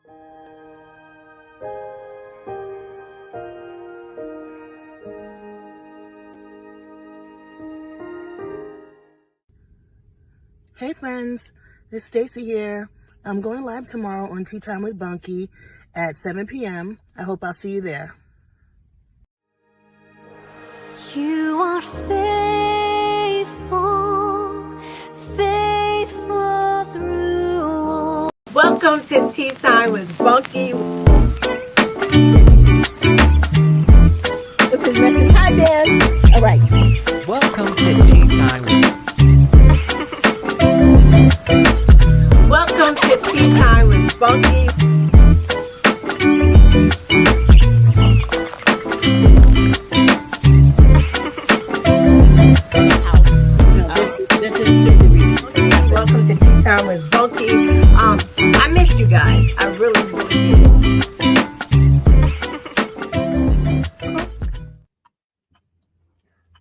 Hey friends, it's Stacey here. I'm going live tomorrow on Tea Time with Bunky at 7 p.m. I hope I'll see you there. You are faithful, faithful through all. Welcome to Tea Time with Bunky. This is Message. Hi, Dan. All right. Welcome to Tea Time with Welcome to Tea Time with Bunky. This is super recent. Welcome to Tea Time with Bunky. I missed you guys. I really did.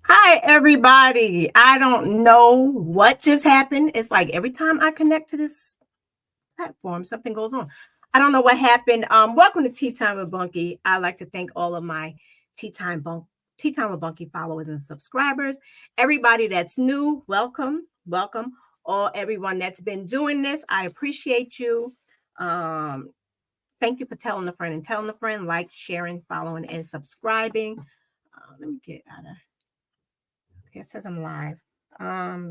Hi, everybody. I don't know what just happened. It's like every time I connect to this platform, something goes on. I don't know what happened. Welcome to Tea Time with Bunky. I'd like to thank all of my Tea Time with Bunky followers and subscribers. Everybody that's new, welcome. All everyone that's been doing this, I appreciate you. Thank you for telling a friend and telling a friend, like, sharing, following, and subscribing. Let me get out of. Okay, it says I'm live.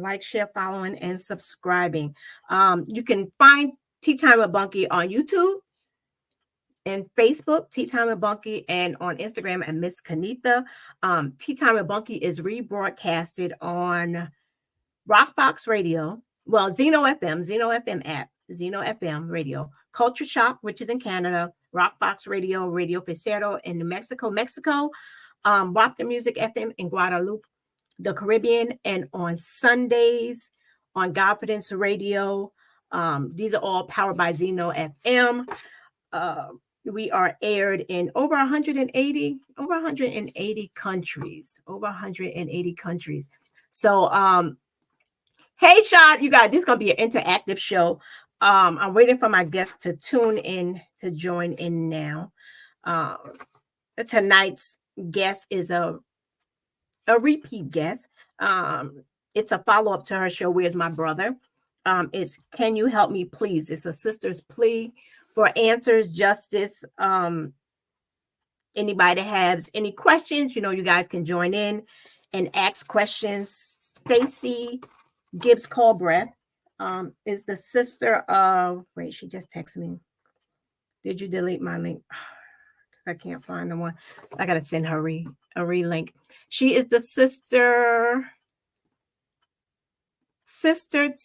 Like, share, following, and subscribing. You can find Tea Time with Bunky on YouTube and Facebook, Tea Time with Bunky, and on Instagram at Miss Kanitha. Tea Time with Bunky is rebroadcasted on Rockbox Radio, Zeno FM app, Zeno FM Radio, Culture Shock, which is in Canada, Rockbox Radio, Radio Ficero in New Mexico, Rock the Music FM in Guadalupe, the Caribbean, and on Sundays on Confidence Radio. These are all powered by Zeno FM. We are aired in over 180 countries. So, hey, Shad, you guys, this is going to be an interactive show. I'm waiting for my guests to tune in, to join in now. Tonight's guest is a repeat guest. It's a follow-up to her show, Where's My Brother? It's Can You Help Me Please? It's a sister's plea for answers, justice. Anybody that has any questions, you guys can join in and ask questions. Stacey Gibbs-Culbreath is the sister of, wait, she just texted me. Did you delete my link? I can't find the one. I got to send her a re-link. She is the sister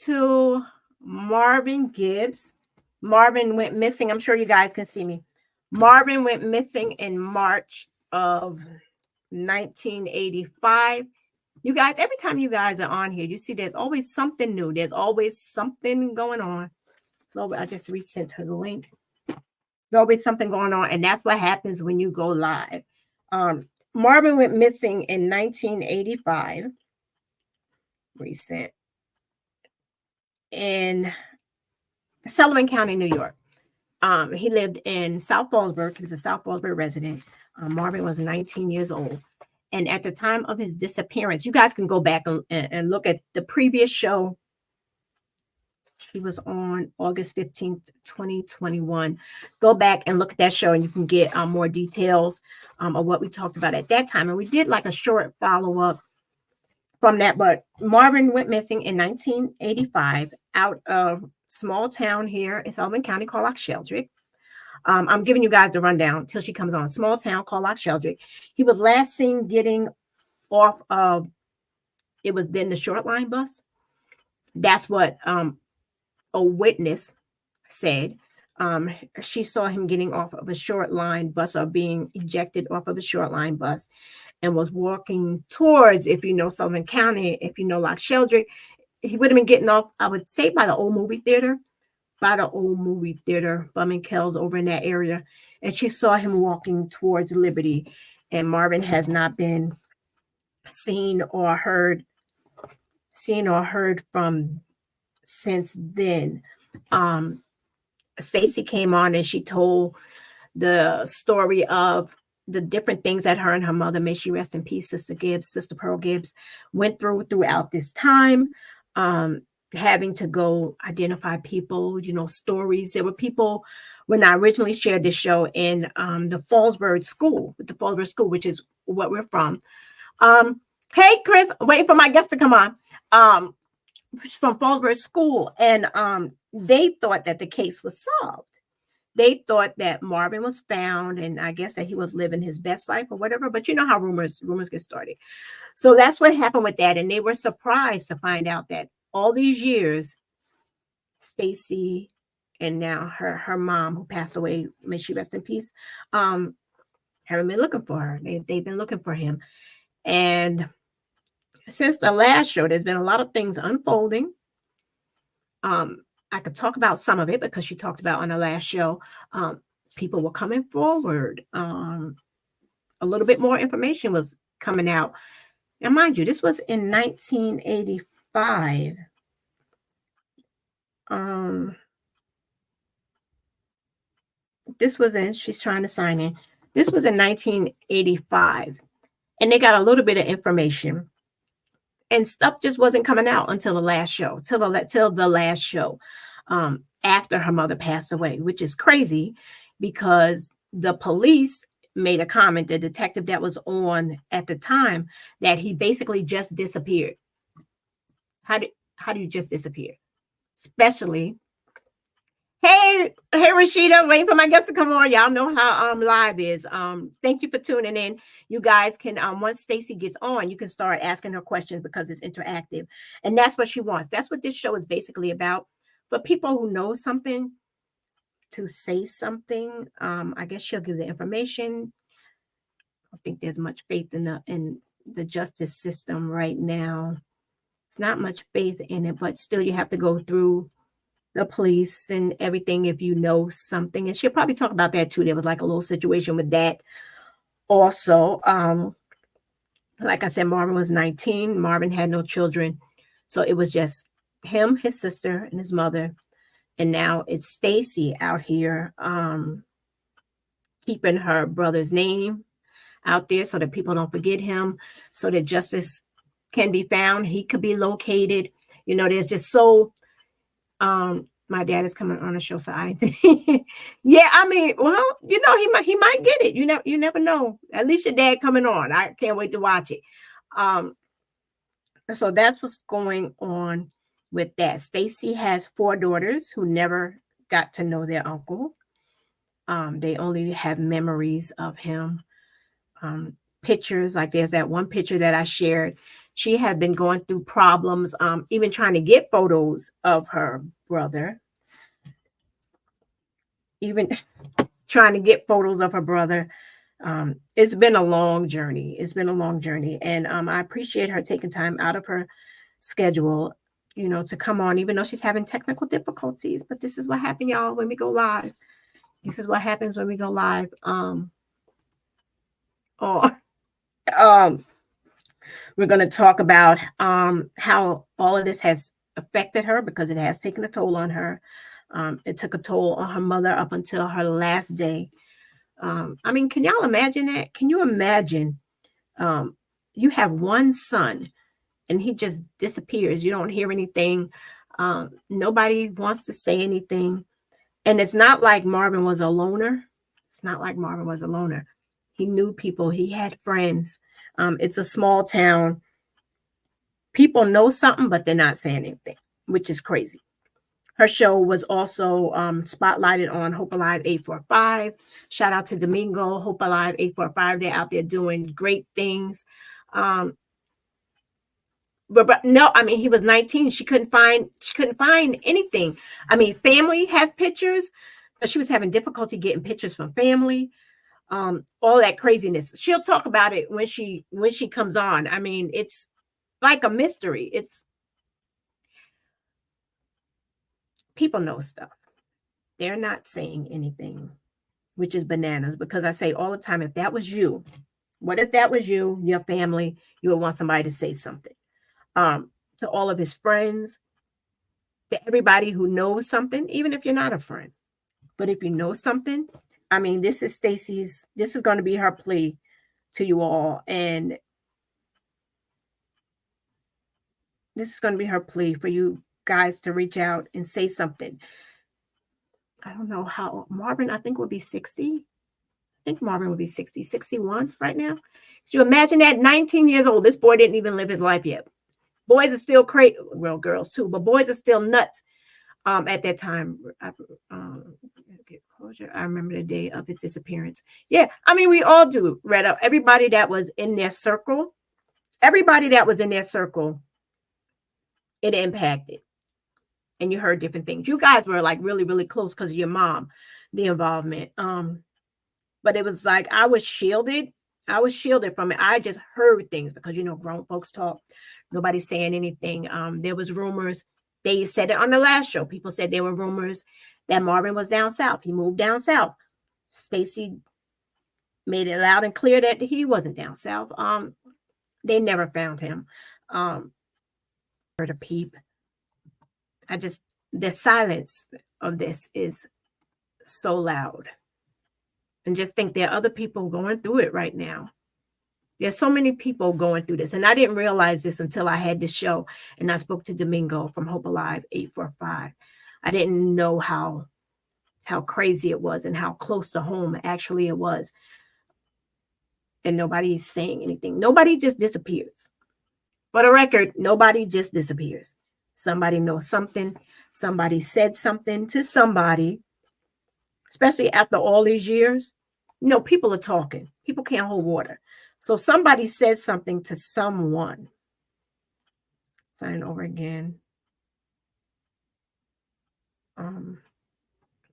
to Marvin Gibbs. Marvin went missing. I'm sure you guys can see me. Marvin went missing in March of 1985. You guys, every time you guys are on here, you see there's always something new. There's always something going on. So I just resent her the link. There's always something going on, and that's what happens when you go live. Marvin went missing in 1985. Resent. In Sullivan County, New York. He lived in South Fallsburg. He was a South Fallsburg resident. Marvin was 19 years old. And at the time of his disappearance, you guys can go back and look at the previous show. She was on August 15th, 2021. Go back and look at that show and you can get more details of what we talked about at that time. And we did like a short follow-up from that. But Marvin went missing in 1985 out of small town here in Sullivan County called Sheldrick. I'm giving you guys the rundown till she comes on. Small town called Sheldrick. He was last seen getting off of, it was then the short line bus. That's what a witness said. She saw him getting off of a short line bus or being ejected off of a short line bus and was walking towards, if you know Sullivan County, if you know Sheldrick, he would have been getting off, I would say, by the old movie theater, Bumming Kells over in that area. And she saw him walking towards Liberty. And Marvin has not been seen or heard from since then. Stacey came on and she told the story of the different things that her and her mother, may she rest in peace, Sister Pearl Gibbs, went throughout this time, having to go identify people, stories. There were people when I originally shared this show in the Fallsburg School, which is what we're from. Hey, Chris, waiting for my guest to come on. From Fallsburg School, and they thought that the case was solved. They thought that Marvin was found, and I guess that he was living his best life or whatever. But you know how rumors get started. So that's what happened with that, and they were surprised to find out that all these years, Stacey and now her mom, who passed away, may she rest in peace, haven't been looking for her. They've been looking for him, and since the last show, there's been a lot of things unfolding. I could talk about some of it because she talked about on the last show, people were coming forward. A little bit more information was coming out. And mind you, this was in 1985. She's trying to sign in. This was in 1985. And they got a little bit of information. And stuff just wasn't coming out until the last show, after her mother passed away, which is crazy because the police made a comment, the detective that was on at the time, that he basically just disappeared. How do you just disappear? Especially, hey Rashida, waiting for my guest to come on. Y'all know how live is. Thank you for tuning in. You guys can once Stacey gets on, you can start asking her questions because it's interactive, and that's what she wants. That's what this show is basically about. For people who know something, to say something. I guess she'll give the information. I think there's much faith in the justice system right now. It's not much faith in it, but still you have to go through the police and everything if you know something. And she'll probably talk about that too. There was like a little situation with that also. Like I said, Marvin was 19. Marvin had no children. So it was just him, his sister, and his mother. And now it's Stacey out here keeping her brother's name out there so that people don't forget him, so that justice can be found. He could be located. There's just so my dad is coming on the show, so I think yeah, I mean, well, he might get it. You never know. At least your dad coming on. I can't wait to watch it. So that's what's going on with that. Stacey has 4 daughters who never got to know their uncle. They only have memories of him. Pictures, like there's that one picture that I shared. She had been going through problems, even trying to get photos of her brother. It's been a long journey. And I appreciate her taking time out of her schedule, to come on, even though she's having technical difficulties. But this is what happened, y'all, when we go live. This is what happens when we go live. We're going to talk about how all of this has affected her, because it has taken a toll on her. It took a toll on her mother up until her last day. I mean, can y'all imagine that? Can you imagine you have one son and he just disappears? You don't hear anything. Nobody wants to say anything. And it's not like Marvin was a loner. He knew people. He had friends. It's a small town. People know something, but they're not saying anything, which is crazy. Her show was also spotlighted on Hope Alive 845. Shout out to Domingo, Hope Alive 845. They're out there doing great things. But no, I mean, he was 19. She couldn't find anything. I mean, family has pictures, but she was having difficulty getting pictures from family. All that craziness. She'll talk about it when she comes on. I mean, it's like a mystery. People know stuff. They're not saying anything, which is bananas, because I say all the time, if that was you, what if that was you, your family, you would want somebody to say something. To all of his friends, to everybody who knows something, even if you're not a friend, But if you know something, I mean, this is going to be her plea to you all. And this is going to be her plea for you guys to reach out and say something. I don't know how Marvin, I think, would be 60. I think Marvin would be 60, 61 right now. So you imagine that 19 years old, this boy didn't even live his life yet. Boys are still crazy. Well, girls too, but boys are still nuts at that time. Get closure. I remember the day of his disappearance. Yeah, I mean, we all do, Retta. Everybody that was in their circle, it impacted. And you heard different things. You guys were like really, really close because of your mom, the involvement. But it was like I was shielded from it. I just heard things because, you know, grown folks talk. Nobody's saying anything. There was rumors. They said it on the last show. People said there were rumors that Marvin was down south. He moved down south. Stacey made it loud and clear that he wasn't down south. They never found him. Heard a peep. The silence of this is so loud. And just think there are other people going through it right now. There's so many people going through this. And I didn't realize this until I had this show and I spoke to Domingo from Hope Alive 845. I didn't know how crazy it was and how close to home actually it was. And nobody's saying anything. Nobody just disappears. For the record, nobody just disappears. Somebody knows something. Somebody said something to somebody, especially after all these years. You know, people are talking. People can't hold water. So somebody said something to someone. Sign over again.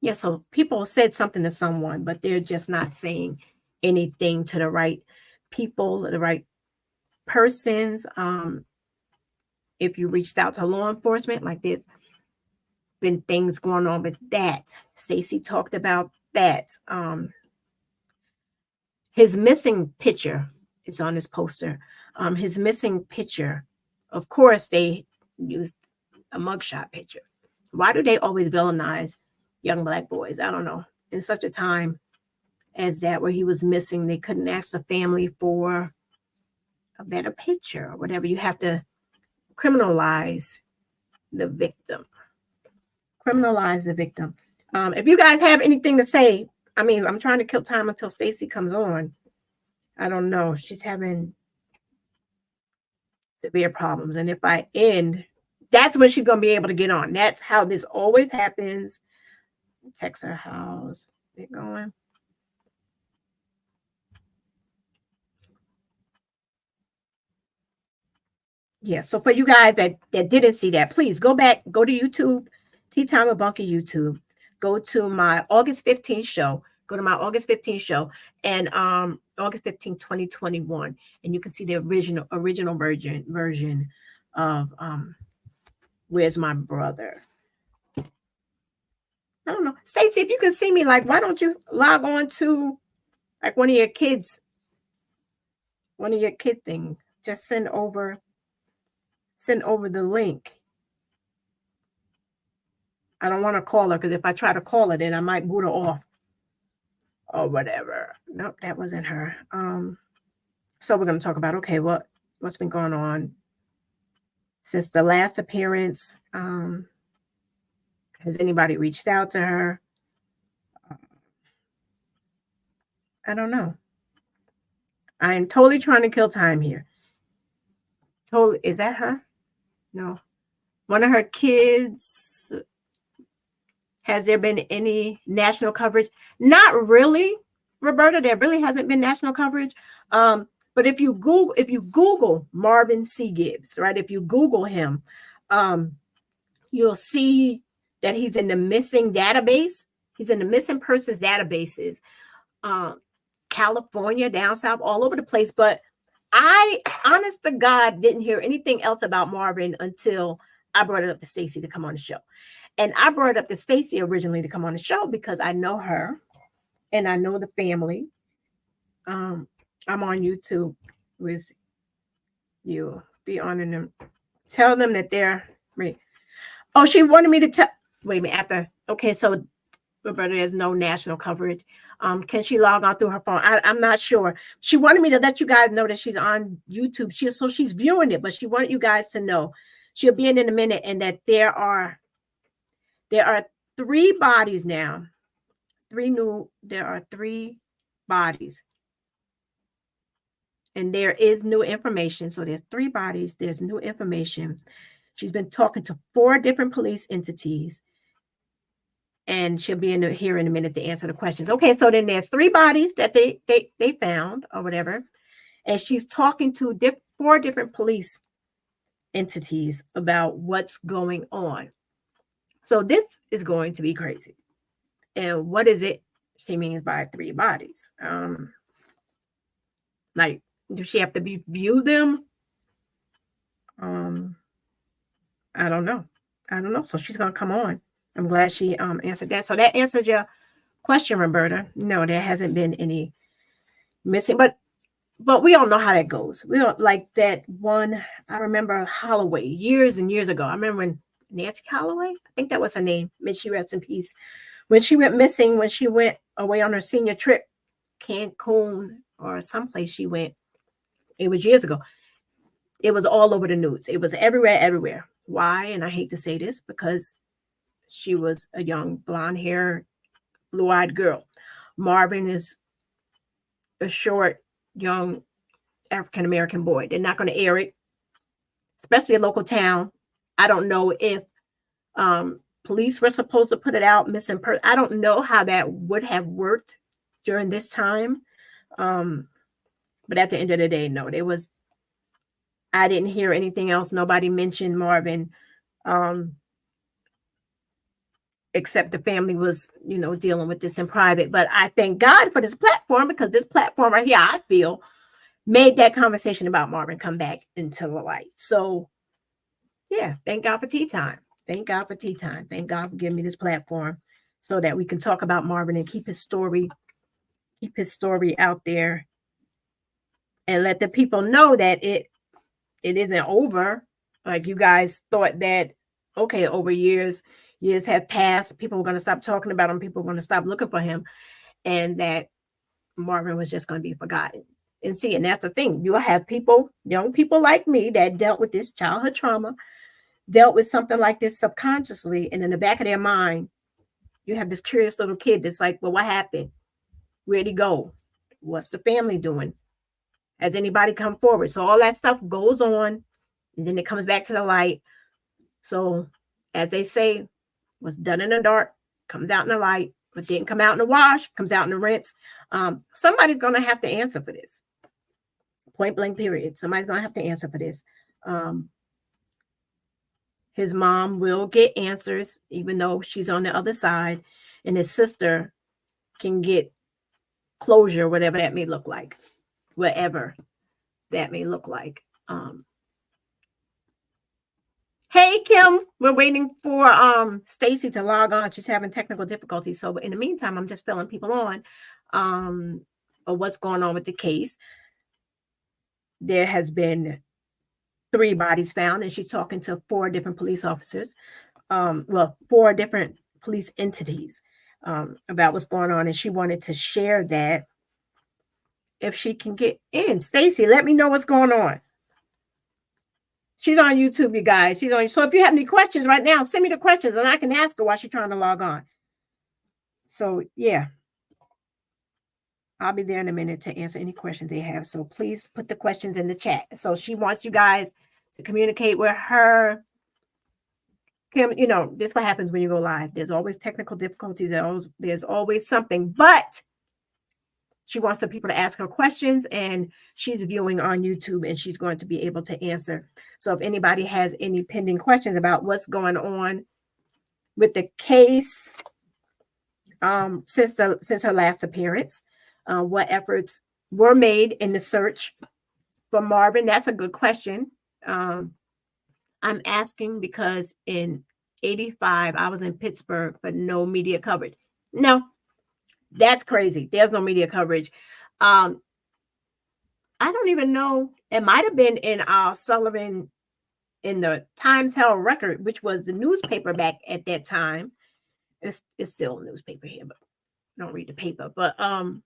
Yeah, so people said something to someone, but they're just not saying anything to the right people, the right persons. If you reached out to law enforcement, like there's been things going on with that. Stacey talked about that. His missing picture is on his poster. His missing picture, of course, they used a mugshot picture. Why do they always villainize young Black boys? I don't know. In such a time as that where he was missing, they couldn't ask the family for a better picture or whatever. You have to criminalize the victim. Criminalize the victim. If you guys have anything to say, I mean, I'm trying to kill time until Stacey comes on. I don't know. She's having severe problems. And if I end, that's when she's going to be able to get on. That's how this always happens. Text her house. Get going. Yeah, so for you guys that didn't see that, please go back, go to YouTube, Tea Time with Bunky YouTube. Go to my August 15th show. Go to my August 15th show and August 15th, 2021. And you can see the original version of Where's My Brother? I don't know. Stacey, if you can see me, like, why don't you log on to like one of your kid thing? Just send over the link. I don't want to call her because if I try to call her, then I might boot her off or whatever. Nope, that wasn't her. So we're going to talk about, okay, what's been going on since the last appearance. Has anybody reached out to her? I don't know. I am totally trying to kill time here. Totally. Is that her? No. One of her kids. Has there been any national coverage? Not really, Roberta. There really hasn't been national coverage. But if you Google Marvin C. Gibbs, right? If you Google him, you'll see that he's in the missing database. He's in the missing persons databases. California, down south, all over the place. But I, honest to God, didn't hear anything else about Marvin until I brought it up to Stacey to come on the show. And I brought it up to Stacey originally to come on the show because I know her and I know the family. I'm on YouTube with you. Be honoring them. Tell them that they're right. Oh, she wanted me to tell. Wait a minute. After. Okay, so Roberta, there's no national coverage. Can she log on through her phone? I'm not sure. She wanted me to let you guys know that she's on YouTube. She's viewing it, but she wanted you guys to know she'll be in a minute, and that there are 3 bodies now. There are 3 bodies. And there is new information. So there's 3 bodies. There's new information. She's been talking to 4 different police entities. And she'll be here in a minute to answer the questions. Okay, so then there's 3 bodies that they found or whatever. And she's talking to 4 different police entities about what's going on. So this is going to be crazy. And what is it she means by 3 bodies? Like, does she have to view them? I don't know. So she's gonna come on. I'm glad she answered that. So that answered your question, Roberta. No, there hasn't been any missing, but we all know how that goes. We don't like that one. I remember Holloway years and years ago. I remember when Nancy Holloway, I think that was her name. May she rest in peace. When she went missing, when she went away on her senior trip, Cancun or someplace she went, it was years ago. It was all over the news. It was everywhere. Why? And I hate to say this, because she was a young blonde-haired, blue-eyed girl. Marvin is a short, young African-American boy. They're not going to air it, especially a local town. I don't know if police were supposed to put it out missing person. I don't know how that would have worked during this time. But at the end of the day, no, I didn't hear anything else. Nobody mentioned Marvin, except the family was, dealing with this in private. But I thank God for this platform, because this platform right here, I feel, made that conversation about Marvin come back into the light. So, yeah, thank God for Tea Time. Thank God for Tea Time. Thank God for giving me this platform so that we can talk about Marvin and keep his story out there, and let the people know that it isn't over. Like you guys thought that, okay, over years have passed, people were going to stop talking about him, people were going to stop looking for him, and that Marvin was just going to be forgotten. And see, and that's the thing. You'll have young people like me that dealt with this childhood trauma, dealt with something like this subconsciously, and in the back of their mind, you have this curious little kid that's like, well, what happened? Where'd he go? What's the family doing? Has anybody come forward? So all that stuff goes on, and then it comes back to the light. So as they say, what's done in the dark comes out in the light. What didn't come out in the wash comes out in the rinse. Somebody's going to have to answer for this. Point blank, period. Somebody's going to have to answer for this. His mom will get answers, even though she's on the other side, and his sister can get closure, whatever that may look like. Whatever that may look like. Hey, Kim, we're waiting for Stacey to log on. She's having technical difficulties. So in the meantime, I'm just filling people on of what's going on with the case. There has been 3 bodies found, and she's talking to 4 different police officers. 4 different police entities about what's going on. And she wanted to share that if she can get in. Stacey, let me know what's going on. She's on YouTube, you guys. So if you have any questions right now, send me the questions and I can ask her while she's trying to log on. So yeah, I'll be there in a minute to answer any questions they have. So please put the questions in the chat. So she wants you guys to communicate with her. Kim, this is what happens when you go live. There's always technical difficulties. There's always something, but she wants the people to ask her questions, and she's viewing on YouTube, and she's going to be able to answer. So if anybody has any pending questions about what's going on with the case since her last appearance, what efforts were made in the search for Marvin, that's a good question. I'm asking because in 1985, I was in Pittsburgh, but no media coverage. No. That's crazy. There's no media coverage. I don't even know. It might have been in Sullivan, in the Times Herald Record, which was the newspaper back at that time. It's still a newspaper here, but I don't read the paper. But I'm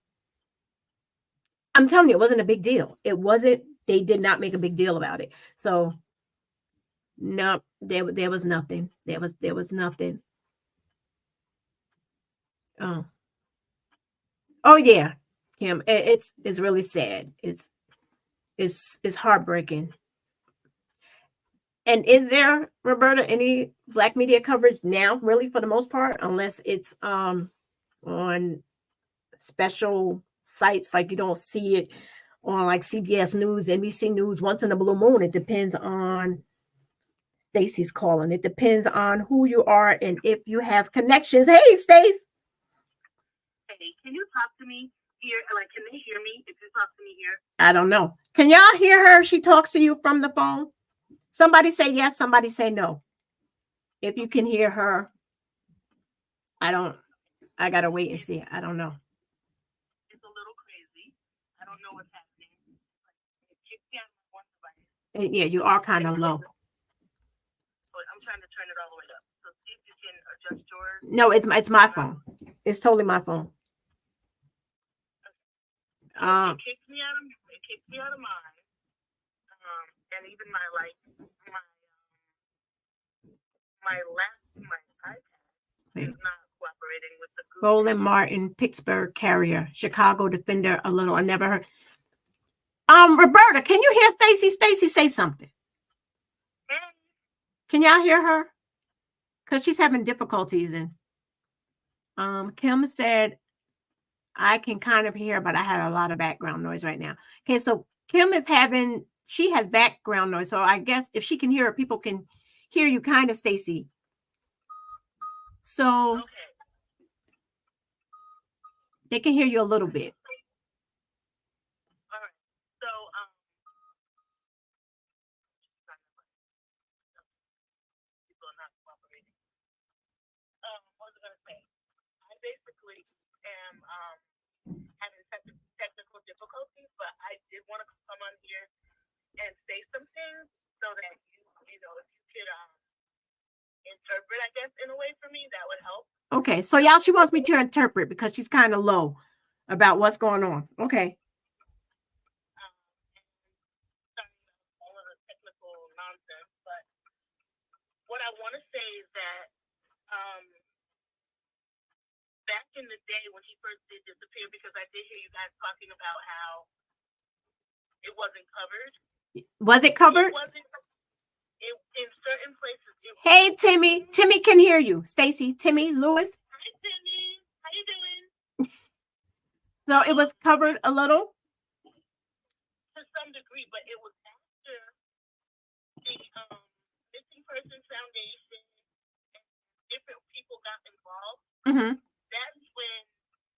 telling you, it wasn't a big deal. It wasn't. They did not make a big deal about it. So no, there was nothing. There was nothing. Oh yeah, Kim. It's really sad. It's heartbreaking. And is there, Roberta, any Black media coverage now, really, for the most part, unless it's on special sites, like you don't see it on like CBS News, NBC News once in a blue moon. It depends on Stacey's calling. It depends on who you are and if you have connections. Hey, Stace. Hey, can you talk to me here? Like, can they hear me if you talk to me here? I don't know. Can y'all hear her? She talks to you from the phone. Somebody say yes, somebody say no. If you can hear her, I gotta wait and see. I don't know. It's a little crazy. I don't know what's happening. Yeah, you are kind of low. But I'm trying to turn it all the way up. So see if you can adjust yours. No, it's my phone. It's totally my phone. It kicks me out of mine. And even my iPad is not cooperating with the Google. Roland Martin, Pittsburgh Carrier, Chicago Defender, a little. I never heard. Roberta, can you hear Stacey? Stacey, say something. Can y'all hear her? Because she's having difficulties. And Kim said, I can kind of hear, but I had a lot of background noise right now. Okay, so Kim is she has background noise. So I guess if she can hear it, people can hear you kind of, Stacey. So okay. They can hear you a little bit. All right. So people are not cooperating. What was I gonna say? I basically am having technical difficulties, but I did want to come on here and say some things so that you know, if you could interpret, I guess, in a way for me, that would help. Okay, so y'all, she wants me to interpret because she's kind of low about what's going on. Okay. Sorry about all of the technical nonsense, but what I want to say is that back in the day when he first did disappear, because I did hear you guys talking about how it wasn't covered. Was it covered? In certain places. Hey, Timmy. Timmy can hear you. Stacey, Timmy, Lewis. Hi, Timmy. How you doing? So it was covered a little? To some degree, but it was after the Missing Persons Foundation and different people got involved. Mm-hmm. That's when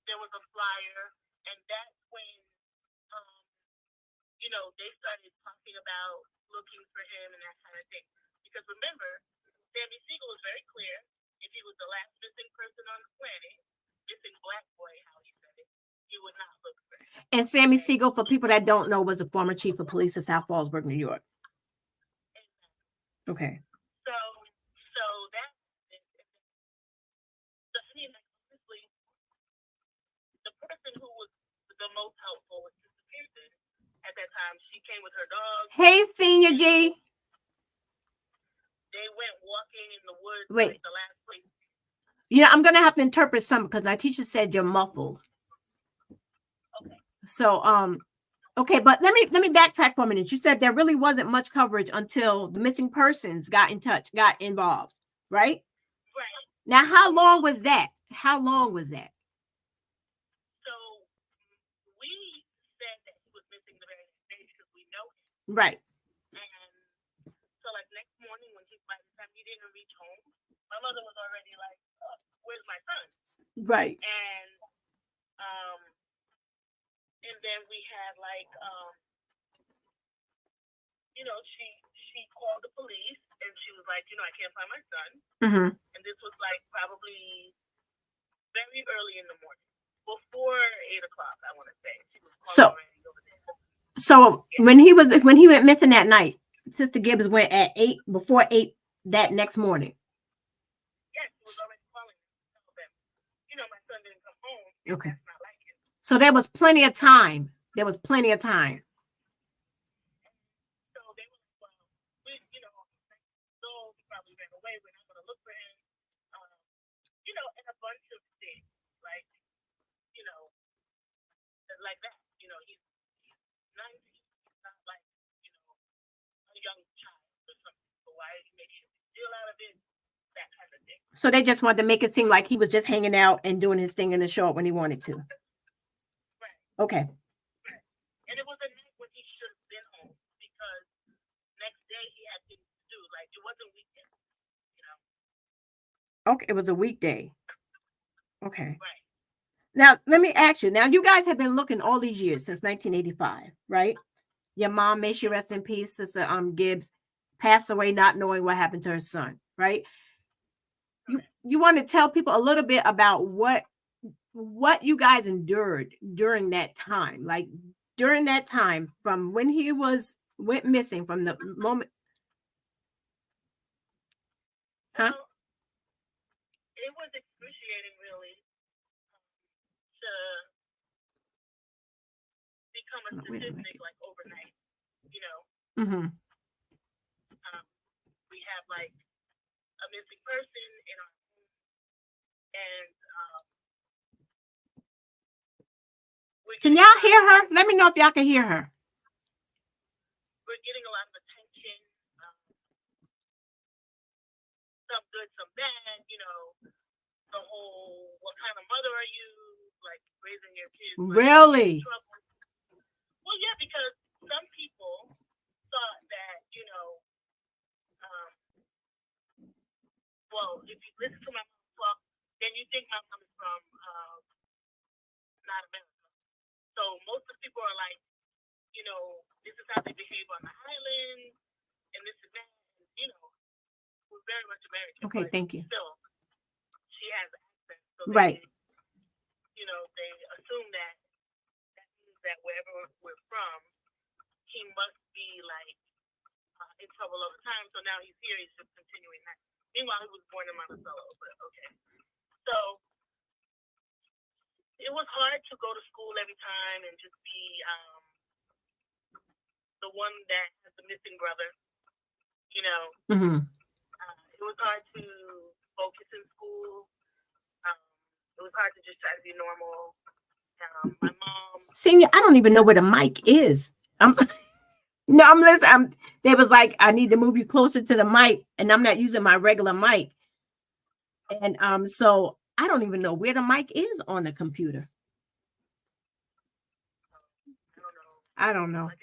there was a flyer, and that's when, you know, they started talking about looking for him and that kind of thing. Because remember, Sammy Siegel was very clear. If he was the last missing person on the planet, missing black boy, how he said it, he would not look for him. And Sammy Siegel, for people that don't know, was a former chief of police of South Fallsburg, New York. Okay. So that, I mean, honestly, the person who was the most helpful was Sister Pearson at that time. She came with her dog. Hey, Senior G. They went walking in the woods. Wait. Like the last place. Yeah, I'm gonna have to interpret some because my teacher said you're muffled. Okay. So okay, but let me backtrack for a minute. You said there really wasn't much coverage until the missing persons got involved, right? Right. Now, how long was that? How long was that? So we said that he was missing the very next day because we know him. Right. And so like next morning by the time he didn't reach home, my mother was already like, where's my son? Right. And then we had like, you know, she called the police and she was like, you know, I can't find my son. Mm-hmm. And this was like probably very early in the morning, before 8 o'clock, I want to say. She was already over there. So yeah. when he went missing that night, Sister Gibbs went at 8, before 8 that next morning. Yes, she was already calling my son didn't come home. Okay. That's not like him. So there was plenty of time. There was plenty of time. So they were like, well, he probably ran away. We're not going to look for him. And a bunch of things, like, like that. He's 19. He's not like, a young child or something. So why is he making a deal out of it? That kind of thing. So they just wanted to make it seem like he was just hanging out and doing his thing in the show when he wanted to. Right. Okay. Right. And it was a night when he should have been home because next day he had things to do. Like, it wasn't weekend, Okay, it was a weekday. Okay. Right. Now, let me ask you. Now, you guys have been looking all these years since 1985, right? Your mom, may she rest in peace, Sister Gibbs, passed away not knowing what happened to her son, right? You want to tell people a little bit about what you guys endured during that time, like during that time from when he went missing, from the moment. Huh? Well, it was excruciating, really, to become a statistic like overnight. Mm-hmm. We have like a missing person in our home, and can y'all hear her? Let me know if y'all can hear her. We're getting a lot of attention. Some good, some bad. The whole, what kind of mother are you? Like raising your kids. Really? Well, yeah, because some people thought that, well, if you listen to my mom talk, then you think my mom is from not America. So most of the people are like, this is how they behave on the island, and this is that. We're very much American. Okay, thank you. Still, she has accent. So right. They assume that means that wherever we're from, he must be like in trouble all the time. So now he's here, he's just continuing that. Meanwhile, he was born in Monticello, but okay. So it was hard to go to school every time and just be the one that has the missing brother. Mm-hmm. It was hard to focus in school. It was hard to just try to be normal. My mom. Senior, I don't even know where the mic is. I'm listening. They was like, I need to move you closer to the mic, and I'm not using my regular mic. And so I don't even know where the mic is on the computer. I don't know. But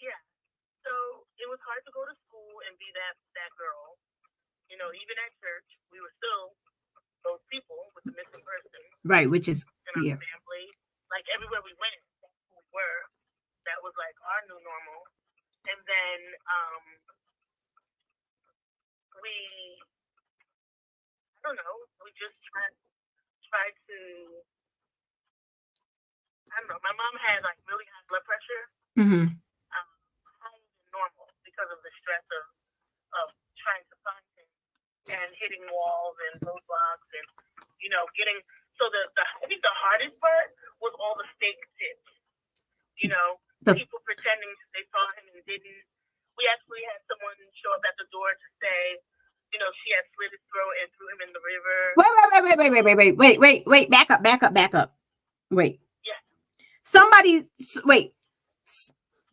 yeah. So it was hard to go to school and be that girl. Even at church, we were still those people with the missing person. Right, which is in our family. Like everywhere we went, that's who we were. That was like our new normal. And then I don't know, we just tried to, I don't know, my mom had like really high blood pressure. Mm-hmm. Higher than normal because of the stress of trying to find him and hitting walls and roadblocks and, getting, so I think the hardest part was all the fake tips. People pretending they saw him and didn't. We actually had someone show up at the door to say, she had slit his throat and threw him in the river. Wait. Back up. Wait. Yeah.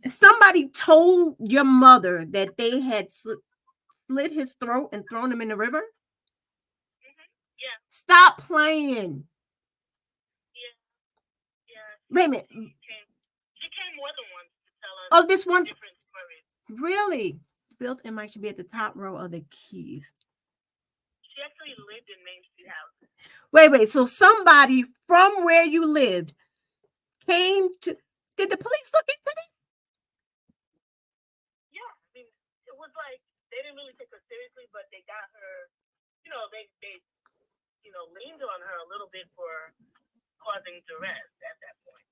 Somebody told your mother that they had slit his throat and thrown him in the river? Mm-hmm. Yeah. Stop playing. Yeah. Wait a minute. She came more than once to tell us this one? Different stories. Really? Built in mic should be at the top row of the keys. She actually lived in Main Street House. Wait. So somebody from where you lived came to. Did the police look into this? Yeah, I mean, it was like they didn't really take her seriously, but they got her. They leaned on her a little bit for causing duress at that point.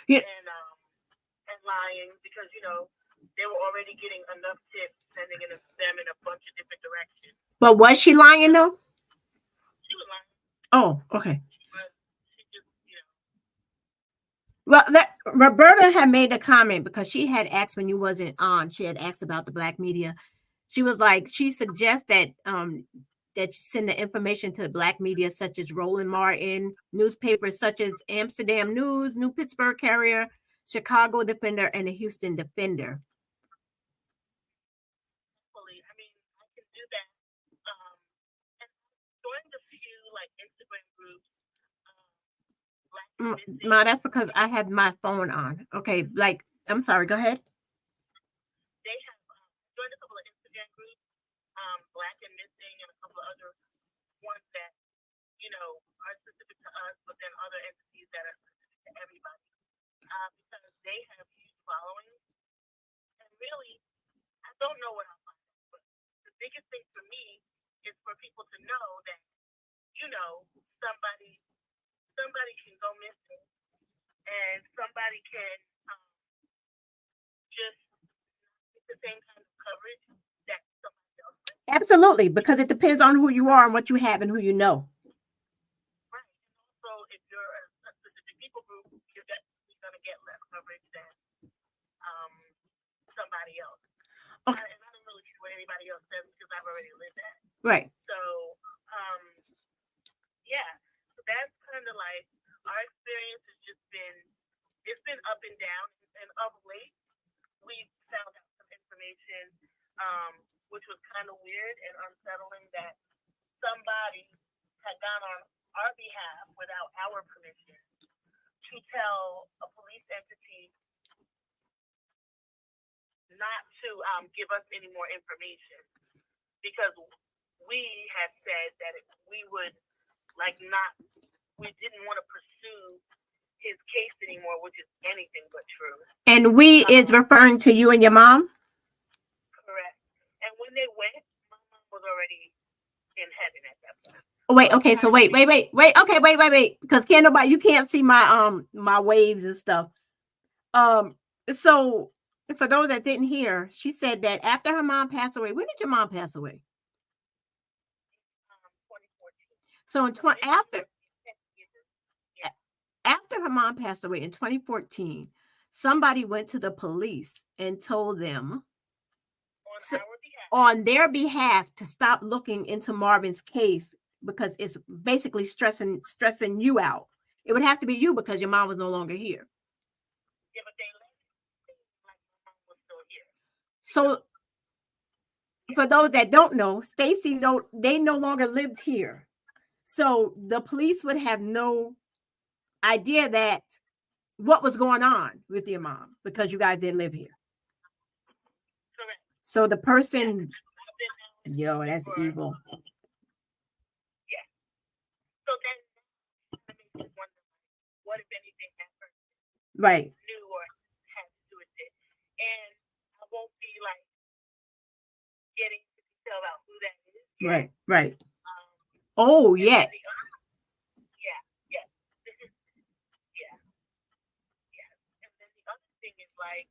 Yeah. And lying because they were already getting enough tips, sending them in a bunch of different directions. But was she lying though? She was lying, Oh, okay. but she just, Well, Roberta had made a comment because she had asked when you wasn't on. She had asked about the black media. She was like, she suggests that you send the information to black media such as Roland Martin, newspapers such as Amsterdam News, New Pittsburgh Carrier, Chicago Defender, and the Houston Defender. hopefully, I mean, I can do that. And I joined a few like Instagram groups, Black Missing. Ma, that's because I have my phone on. Okay, like, I'm sorry, go ahead. They have joined a couple of Instagram groups, Black and Missing, and a couple of other ones that are specific to us, but then other entities that are specific to everybody, because they have huge followings. And really, I don't know what I'll find out, but the biggest thing for me is for people to know that somebody can go missing, and somebody can just get the same kind of coverage that somebody else gets. Absolutely, because it depends on who you are and what you have and who you know. Right. And also, if you're a specific people group, you're definitely going to get less coverage than somebody else. Okay. And I don't really care what anybody else says because I've already lived that. Right. So, yeah. So that's kind of like our experience has just it's been up and down. And of late, we found out some information, which was kind of weird and unsettling, that somebody had gone on our behalf without our permission to tell a police entity not to give us any more information because we had said that we would we didn't want to pursue his case anymore, which is anything but true. And we is referring to you and your mom? Correct. And when they went, my mom was already in heaven at that point. Wait, okay, so wait. Okay, wait. Because you can't see my my waves and stuff. So for those that didn't hear, she said that after her mom passed away, when did your mom pass away? 2014. So after her mom passed away in 2014, somebody went to the police and told them on their behalf to stop looking into Marvin's case because it's basically stressing you out. It would have to be you because your mom was no longer here. Yeah, but they like my mom was still here. So for those that don't know, Stacey, they no longer lived here. So the police would have no idea that what was going on with your mom because you guys didn't live here. Correct. So the person, that's evil. Yeah. So then that makes me wonder, what if anything that person knew or had to do with it? And I won't be like getting to detail about who that is. Right. Oh, yeah. And then the other thing is like,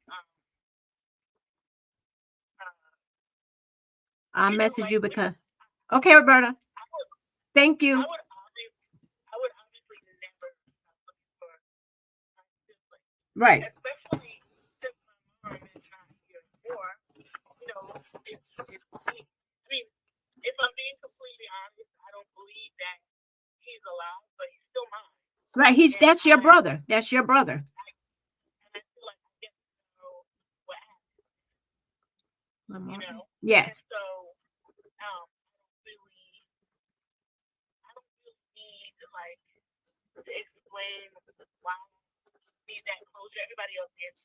I message you because. Okay, Roberta. Thank you. I would obviously never look for my sibling. Right. Especially since my mom is not here anymore. It's me. I mean, if I'm being completely honest, I don't believe that he's alive, but he's still mine. Right. That's your brother. That's your brother. And I feel like I get to know what happened. Yes. And so I don't really need to explain why I need that closure. Everybody else gets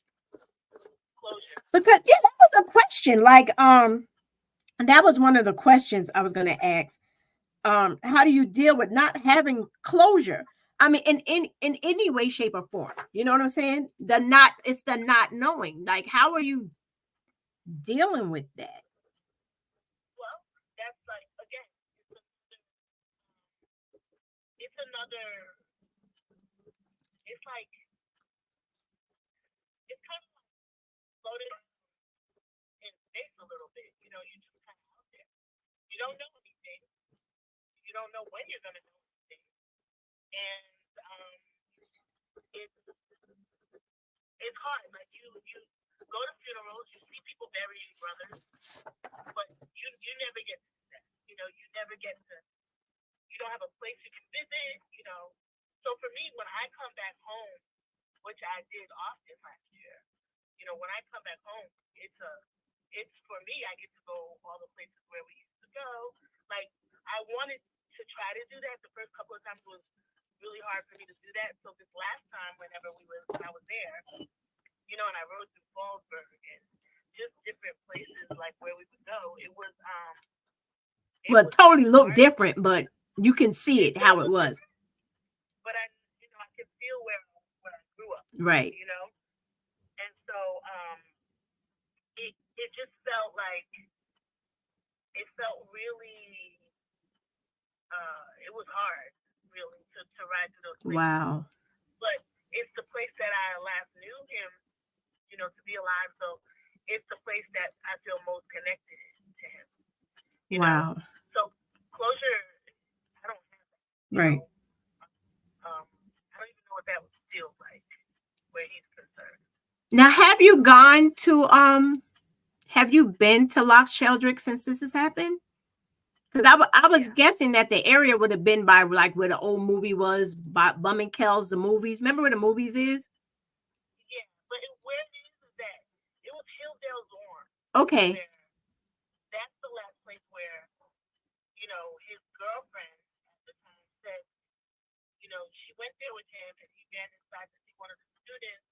closure. Because that was a question. Like, that was one of the questions I was gonna ask. How do you deal with not having closure? I mean, in any way, shape, or form. You know what I'm saying? It's the not knowing. Like, how are you dealing with that? Well, that's like, again, it's another. It's like it's kind of like floated in space a little bit. You're just kind of out there. You don't know anything. don't know when you're gonna know anything. And it's hard. Like you go to funerals, you see people burying brothers, but you never get to do that. You know, you never get to. You don't have a place you can visit. You know, so for me, when I come back home, which I did often last year, you know, when I come back home, it's for me. I get to go all the places where we used to go. Like I wanted to try to do that. The first couple of times was really hard for me to do that. So this last time, when I was there, you know, and I rode through Fallsburg and just different places like where we would go. It was well, it totally looked different, but you can see it how it was. But I can feel where I grew up. Right. You know, and so it just felt like it felt really it was hard really to ride to those places. Wow. But it's the place that I last knew him, you know, to be alive. So it's the place that I feel most connected to him. You wow. know? So closure, I don't have that. Right. I don't even know what that feels like where he's concerned. Now, have you been to Loch Sheldrick since this has happened? Because I was guessing that the area would have been by like where the old movie was, by Bummingkells, the movies. Remember where the movies is? Yeah, but where it is that it was Hilldale's Zorn. Okay. That's the last place where, you know, his girlfriend at the time said, you know, she went there with him and he ran inside to see one of the students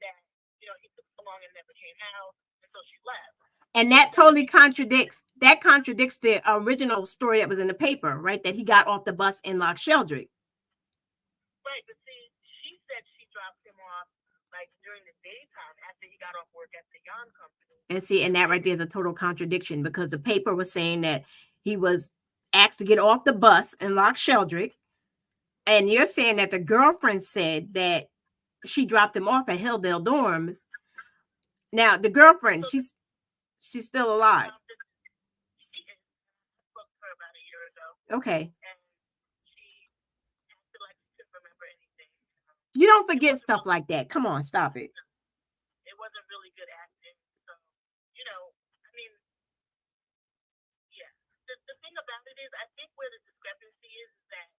that, you know, he took so long and never came out, and so she left. And that totally contradicts the original story that was in the paper, right? That he got off the bus in Loch Sheldrick. Right, but see, she said she dropped him off like during the daytime after he got off work at the yarn company. And see, and that right there is a total contradiction, because the paper was saying that he was asked to get off the bus in Loch Sheldrick, and you're saying that the girlfriend said that she dropped him off at Hilldale Dorms. Now, the girlfriend, she's still alive. She spoke to her about a year ago. Okay. And she acted like she couldn't remember anything. You don't forget stuff like that. Come on, stop it. It wasn't really good acting. So, you know, I mean, yeah. The thing about it is, I think where the discrepancy is that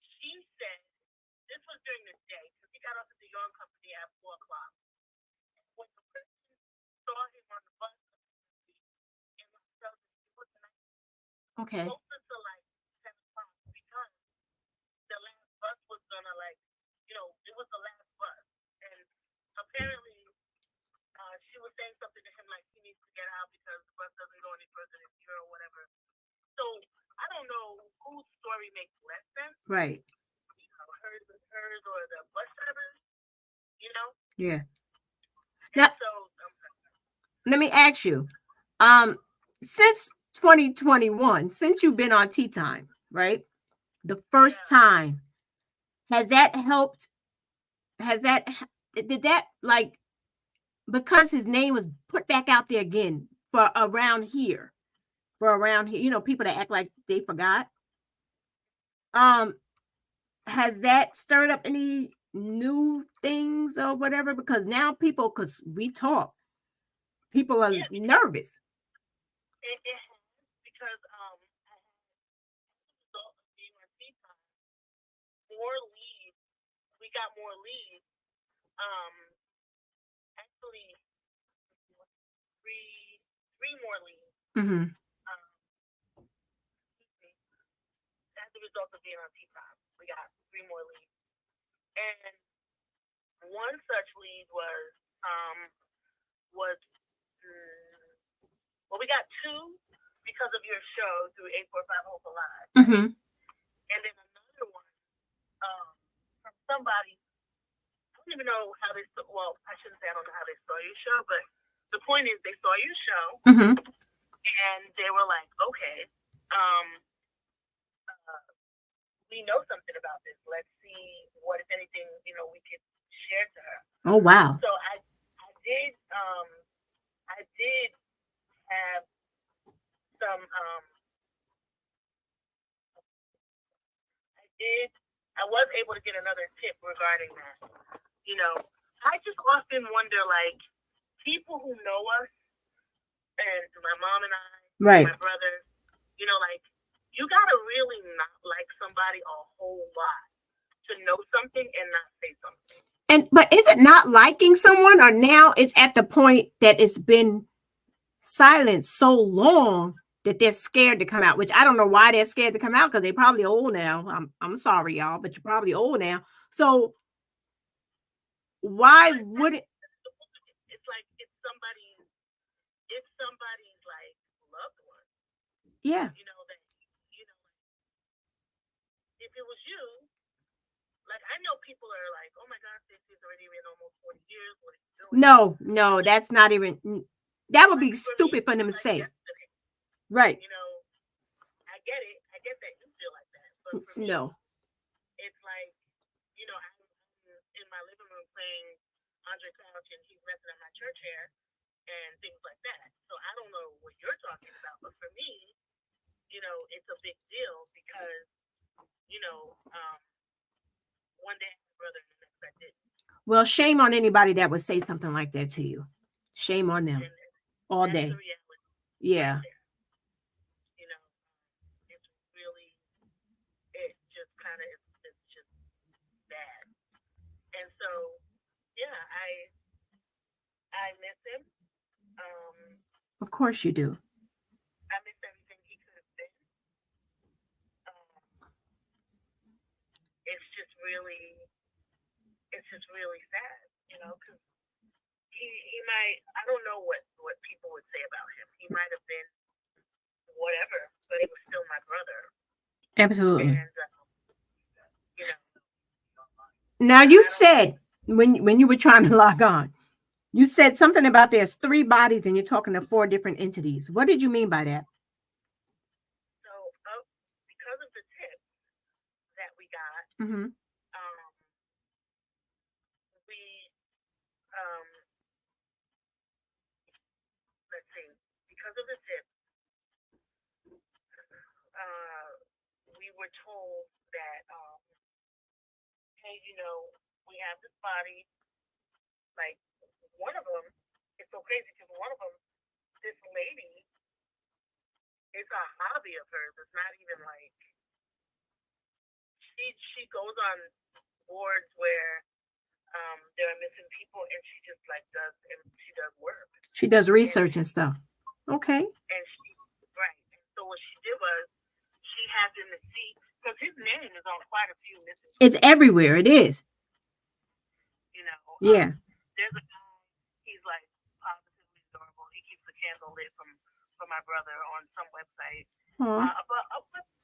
she said this was during the day, because he got off at the yarn company at 4 o'clock. When the person saw him on the bus in Marcel, it was Okay. closer to like 7 o'clock, because the last bus was gonna, like, you know, it was the last bus. And apparently she was saying something to him like he needs to get out because the bus doesn't go any further than here or whatever. So I don't know whose story makes less sense. Right. You know, hers or the bus driver's, you know? Yeah. And now, so let me ask you, since 2021, since you've been on Tea Time, right? The first time, has that helped? Did that, like, because his name was put back out there again for around here, you know, people that act like they forgot. Has that stirred up any new things or whatever? Because now people, because we talk, people are nervous. it has, because as a result of being on Tea Time, more leads. We got more leads. Actually, three more leads. Mm-hmm. As a result of being on Tea Time, we got 3 more leads. And one such lead was well, we got 2 because of your show through 845 Hope Alive. Mm-hmm. And then another one from somebody. I don't even know how they saw. Well, I shouldn't say I don't know how they saw your show, but the point is they saw your show, and they were like, okay, we know something about this. Let's see what, if anything, you know, we could share to her. Oh wow! So I did have some I was able to get another tip regarding that. You know, I just often wonder, like, people who know us, and my mom and I, Right. my brother, you know, like, you gotta really not like somebody a whole lot to know something and not say something. But is it not liking someone, or now it's at the point that it's been silent so long that they're scared to come out? Which I don't know why they're scared to come out, because they're probably old now. I'm sorry, y'all, but you're probably old now. So why would it? It's like it's somebody's like loved one. Yeah. You know that. You know, if it was you, like, I know people are like, oh my gosh, this is already been almost 40 years. What are you doing? No, that's not even. That would be Like, for stupid me, for them to like say. yesterday. Right. You know, I get it. I get that you feel like that. But for me, No. it's like, you know, I'm in my living room playing Andre Crouch and he's messing up my church hair and things like that. So I don't know what you're talking about. But for me, you know, it's a big deal because, you know, one day I had a brother and the next I didn't. Well, shame on anybody that would say something like that to you. Shame on them. And All that's day. the reality Yeah. right there. You know, it's really, it's just kind of, it's just bad. And so, yeah, I miss him. Of course you do. I miss everything he could have been. It's just really sad, you know, because he might, I don't know what people would say about him. He might have been whatever, but he was still my brother. Absolutely. And, you know. Now you said when you were trying to log on, you said something about there's 3 bodies and you're talking to 4 different entities. What did you mean by that? So because of the tip that we got, Mm-hmm. we let's see, because of the tip, we were told that hey, you know, we have this body. Like, one of them, it's so crazy because one of them, this lady, it's a hobby of hers. It's not even like she goes on boards where there are missing people, and she just like does work. She does research and stuff. Okay. And she, right. And so what she did was she happened to see, because his name is on quite a few missing people. It's everywhere. It is. You know. Yeah. There's a guy. He's like positively adorable. He keeps a candle lit for my brother on some website. But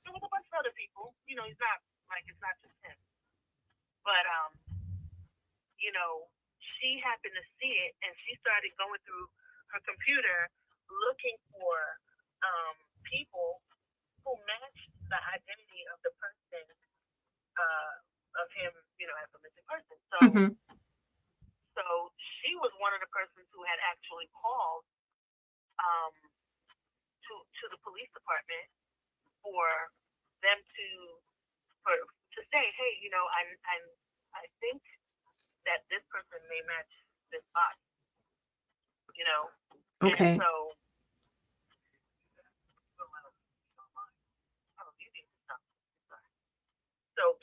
there was a bunch of other people. You know, he's not like, it's not just him. But you know, she happened to see it, and she started going through her computer looking for people who matched the identity of the person, of him, you know, as a missing person. So, so she was one of the persons who had actually called to the police department for them to say, hey, you know, I think that this person may match this body, you know. Okay. And so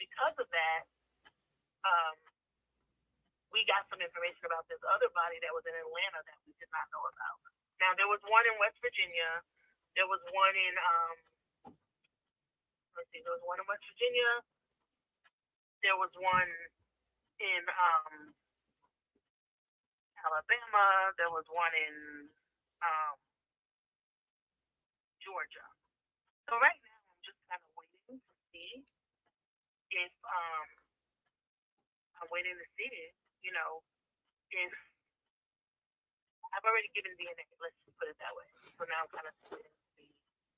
because of that, we got some information about this other body that was in Atlanta that we did not know about. Now, there was one in West Virginia. There was one in there was one in West Virginia. There was one in Alabama. There was one in Georgia. So right now, I'm just kind of waiting to see if I'm waiting to see it. You know, if I've already given DNA. Let's just put it that way. So now I'm kind of waiting to see.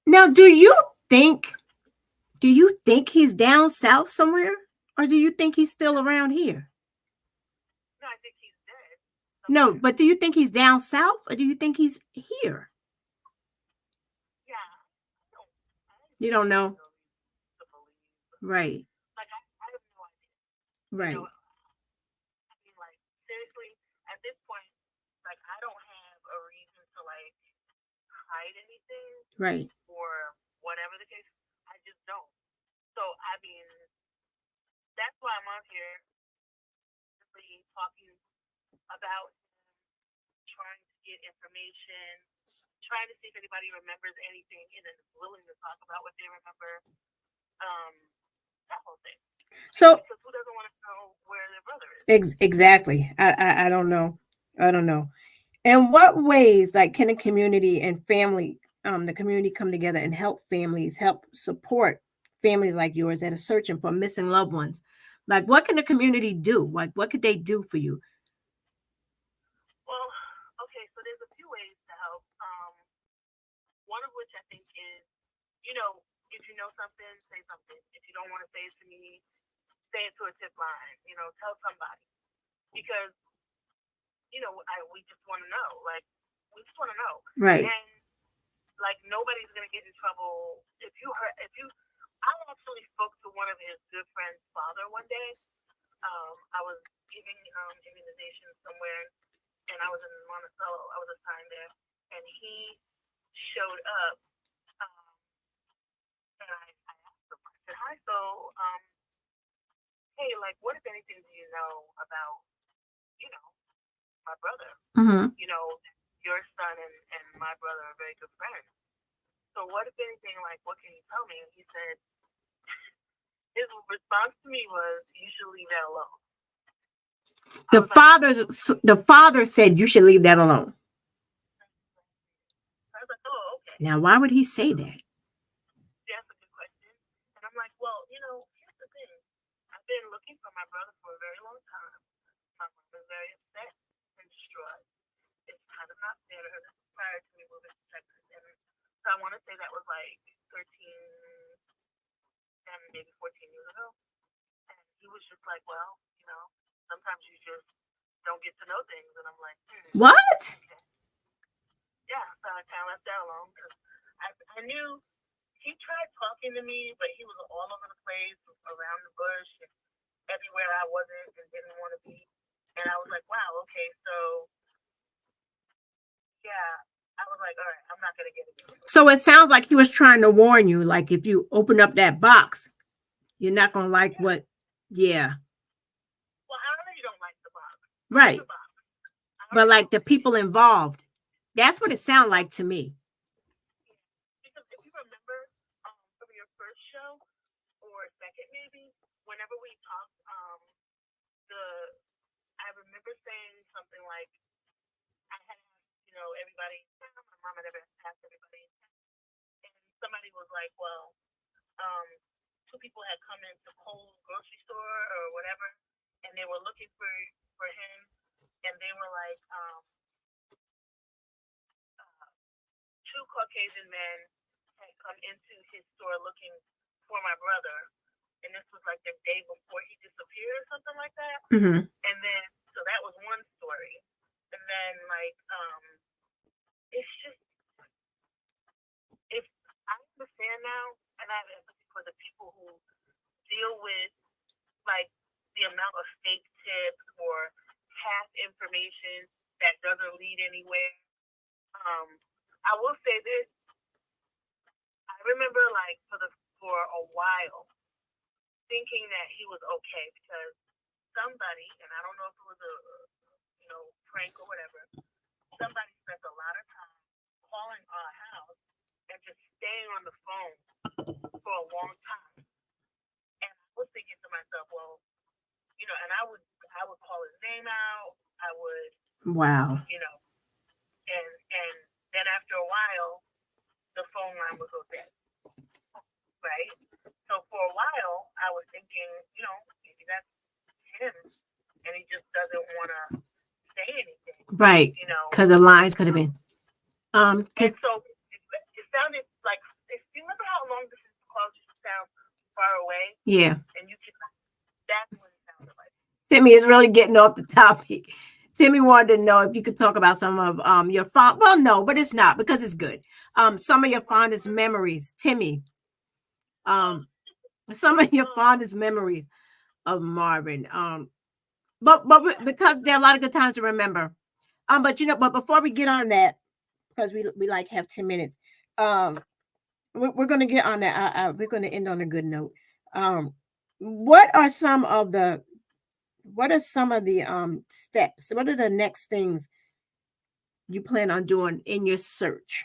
Now, do you think he's down south somewhere, or do you think he's still around here? No, I think he's dead. No, but do you think he's down south, or do you think he's here? Yeah. You don't know? Right. Like, Right. You know, I mean, like, seriously, at this point, like, I don't have a reason to, like, hide anything Right. or whatever the case. I just don't. So, I mean, that's why I'm on here really talking about trying to get information, trying to see if anybody remembers anything and is willing to talk about what they remember. That whole thing. So Because who doesn't want to know where their brother is? exactly. I don't know. I don't know. In what ways, like, can a community and family, the community come together and help families, help support families like yours that are searching for missing loved ones? Like, what can the community do? Like, what could they do for you? Well, okay, so there's a few ways to help. One of which I think is, you know, if you know something, say something. If you don't want to say it to me, say it to a tip line. You know, tell somebody. Because, you know, we just want to know. Like, we just want to know. Right. And, like, nobody's going to get in trouble. I actually spoke to one of his good friend's father one day. I was giving immunization somewhere, and I was in Monticello. I was assigned there, and he showed up, um, and I asked him. I said, "Hi, so, hey, like, what if anything do you know about, you know, my brother? Mm-hmm. You know, your son and my brother are very good friends. So what if anything, like, what can you tell me?" And he said, his response to me was, "You should leave that alone." The father said you should leave that alone. I was like, "Oh, okay. Now, why would he say that? That's a good question." And I'm like, "Well, you know, here's the thing. I've been looking for my brother for a very long time. My mom is very upset and distraught. It's kind of not fair to her. This was prior to me moving to Texas. And so I want to say that was like 13 and maybe 14 years ago. And he was just like, well, you know, sometimes you just don't get to know things." And I'm like, What? okay. Yeah, so I kind of left that alone because I knew he tried talking to me, but he was all over the place, around the bush, and everywhere I wasn't and didn't want to be. And I was like, wow, okay, so yeah, I was like, all right, I'm not gonna get it. So it sounds like he was trying to warn you, like, if you open up that box, you're not gonna like what. Yeah. Well, I already don't like the box. Right. The box. But like the people involved, that's what it sounded like to me. Because if you remember from your first show or second maybe, whenever we talked, I remember saying something like, I had asked, you know, everybody, my mom had ever asked everybody, and somebody was like, well, two people had come into Cole's grocery store or whatever, and they were looking for him, and they were like, two Caucasian men had come into his store looking for my brother, and this was like the day before he disappeared or something like that. Mm-hmm. And then, so that was one story. And then, like, it's just, if I understand now, and I have empathy for the people who deal with, like, the amount of fake tips or half information that doesn't lead anywhere. I will say this. I remember, like, for a while, thinking that he was okay because somebody, and I don't know if it was a prank or whatever, somebody spent a lot of time calling our house and just staying on the phone for a long time. And I was thinking to myself, well, you know, and I would call his name out. I would, wow, you know, and then after a while, the phone line would go dead, right? So for a while, I was thinking, you know, maybe that's him, and he just doesn't want to say anything, right? You know, because the lines could have been. And so it sounded like, do you remember how long this call just sound far away? Yeah. And you can, that's what it sounded like. Timmy is really getting off the topic. Timmy wanted to know if you could talk about some of your well, no, but it's not because it's good. Some of your fondest memories, Timmy. Some of your fondest memories of Marvin. Because there are a lot of good times to remember. But but before we get on that, because we like have 10 minutes, we're gonna get on that. We're gonna end on a good note. What are some of the steps? What are the next things you plan on doing in your search?